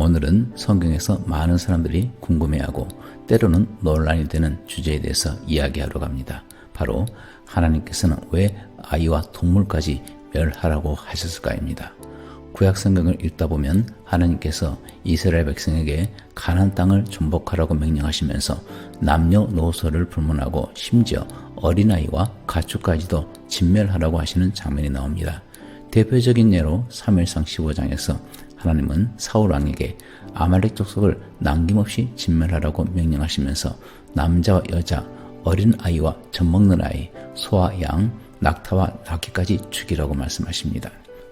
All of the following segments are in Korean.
오늘은 성경에서 많은 사람들이 궁금해하고 때로는 논란이 되는 주제에 대해서 이야기하려고 합니다. 바로 하나님께서는 왜 아이와 동물까지 멸하라고 하셨을까입니다. 구약 성경을 읽다 보면 하나님께서 이스라엘 백성에게 가나안 땅을 정복하라고 명령하시면서 남녀노소를 불문하고 심지어 어린아이와 가축까지도 진멸하라고 하시는 장면이 나옵니다. 대표적인 예로 사무엘상 15장에서 하나님은 사울 왕에게 아말렉 족속을 남김없이 진멸하라고 명령하시면서 남자와 여자, 어린 아이와 젖먹는 아이, 소와 양, 낙타와 나귀까지 죽이라고 말씀하십니다.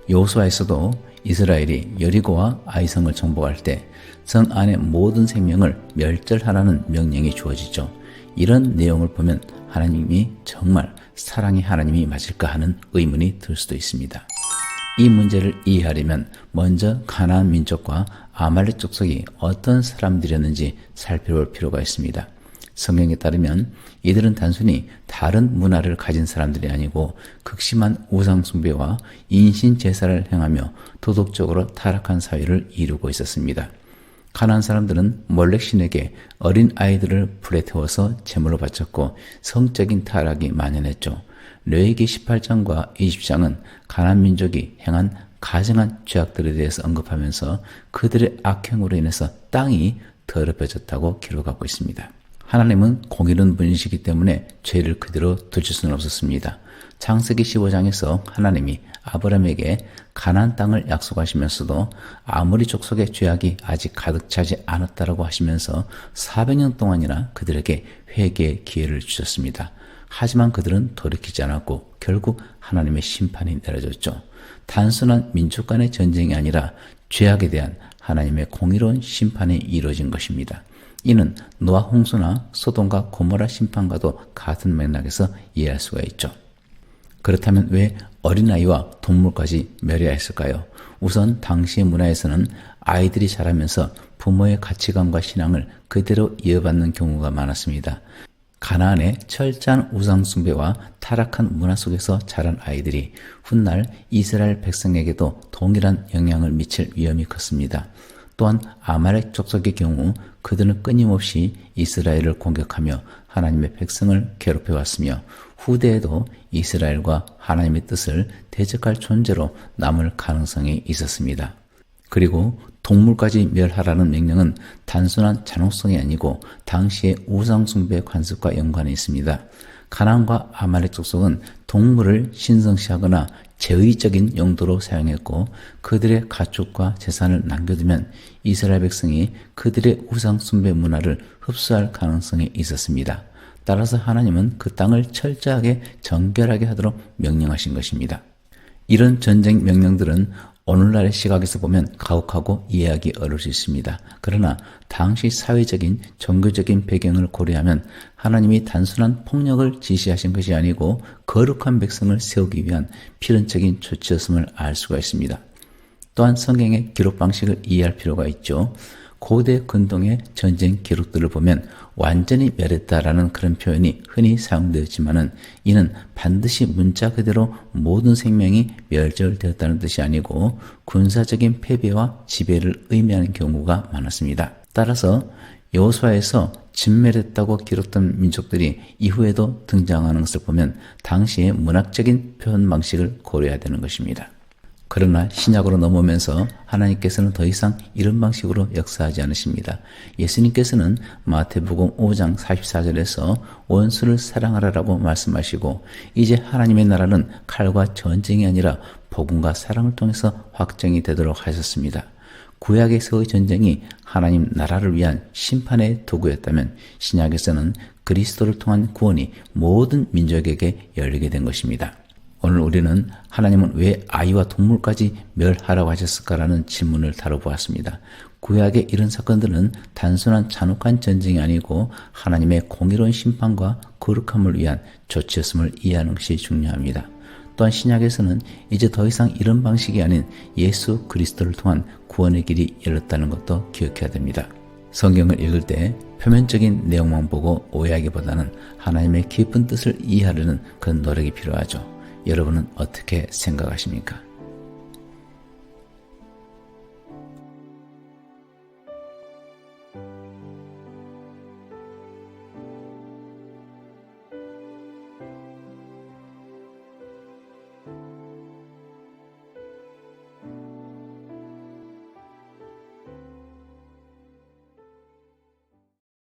여호수아에서도 이스라엘이 여리고와 아이성을 정복할 때 성 안의 모든 생명을 멸절하라는 명령이 주어지죠. 이런 내용을 보면 하나님이 정말 사랑의 하나님이 맞을까 하는 의문이 들 수도 있습니다. 이 문제를 이해하려면 먼저 가나안 민족과 아말렉 족속이 어떤 사람들이었는지 살펴볼 필요가 있습니다. 성경에 따르면 이들은 단순히 다른 문화를 가진 사람들이 아니고 극심한 우상 숭배와 인신 제사를 행하며 도덕적으로 타락한 사회를 이루고 있었습니다. 가나안 사람들은 몰렉 신에게 어린 아이들을 불에 태워서 제물로 바쳤고 성적인 타락이 만연했죠. 레위기 18장과 20장은 가나안 민족이 행한 가증한 죄악들에 대해서 언급하면서 그들의 악행으로 인해서 땅이 더럽혀졌다고 기록하고 있습니다. 하나님은 공의로운 분이시기 때문에 죄를 그대로 두실 수는 없었습니다. 창세기 15장에서 하나님이 아브라함에게 가나안 땅을 약속하시면서도 아무리 족속의 죄악이 아직 가득 차지 않았다라고 하시면서 400년 동안이나 그들에게 회개의 기회를 주셨습니다. 하지만 그들은 돌이키지 않았고 결국 하나님의 심판이 내려졌죠. 단순한 민족 간의 전쟁이 아니라 죄악에 대한 하나님의 공의로운 심판이 이루어진 것입니다. 이는 노아 홍수나 소돔과 고모라 심판과도 같은 맥락에서 이해할 수가 있죠. 그렇다면 왜 어린아이와 동물까지 멸해야 했을까요? 우선 당시의 문화에서는 아이들이 자라면서 부모의 가치관과 신앙을 그대로 이어받는 경우가 많았습니다. 가나안의 철저한 우상 숭배와 타락한 문화 속에서 자란 아이들이 훗날 이스라엘 백성에게도 동일한 영향을 미칠 위험이 컸습니다. 또한 아말렉 족속의 경우 그들은 끊임없이 이스라엘을 공격하며 하나님의 백성을 괴롭혀왔으며 후대에도 이스라엘과 하나님의 뜻을 대적할 존재로 남을 가능성이 있었습니다. 그리고 동물까지 멸하라는 명령은 단순한 잔혹성이 아니고 당시의 우상 숭배 관습과 연관이 있습니다. 가나안과 아말렉 족속은 동물을 신성시하거나 제의적인 용도로 사용했고 그들의 가축과 재산을 남겨두면 이스라엘 백성이 그들의 우상 숭배 문화를 흡수할 가능성이 있었습니다. 따라서 하나님은 그 땅을 철저하게 정결하게 하도록 명령하신 것입니다. 이런 전쟁 명령들은 오늘날의 시각에서 보면 가혹하고 이해하기 어려울 수 있습니다. 그러나 당시 사회적인 종교적인 배경을 고려하면 하나님이 단순한 폭력을 지시하신 것이 아니고 거룩한 백성을 세우기 위한 필연적인 조치였음을 알 수가 있습니다. 또한 성경의 기록 방식을 이해할 필요가 있죠. 고대 근동의 전쟁 기록들을 보면 완전히 멸했다라는 그런 표현이 흔히 사용되었지만은 이는 반드시 문자 그대로 모든 생명이 멸절되었다는 뜻이 아니고 군사적인 패배와 지배를 의미하는 경우가 많았습니다. 따라서 여호수아에서 진멸했다고 기록된 민족들이 이후에도 등장하는 것을 보면 당시의 문학적인 표현 방식을 고려해야 되는 것입니다. 그러나 신약으로 넘어오면서 하나님께서는 더 이상 이런 방식으로 역사하지 않으십니다. 예수님께서는 마태복음 5장 44절에서 원수를 사랑하라라고 말씀하시고 이제 하나님의 나라는 칼과 전쟁이 아니라 복음과 사랑을 통해서 확정이 되도록 하셨습니다. 구약에서의 전쟁이 하나님 나라를 위한 심판의 도구였다면 신약에서는 그리스도를 통한 구원이 모든 민족에게 열리게 된 것입니다. 오늘 우리는 하나님은 왜 아이와 동물까지 멸하라고 하셨을까라는 질문을 다뤄보았습니다. 구약의 이런 사건들은 단순한 잔혹한 전쟁이 아니고 하나님의 공의로운 심판과 거룩함을 위한 조치였음을 이해하는 것이 중요합니다. 또한 신약에서는 이제 더 이상 이런 방식이 아닌 예수 그리스도를 통한 구원의 길이 열렸다는 것도 기억해야 됩니다. 성경을 읽을 때 표면적인 내용만 보고 오해하기보다는 하나님의 깊은 뜻을 이해하려는 그런 노력이 필요하죠. 여러분은 어떻게 생각하십니까?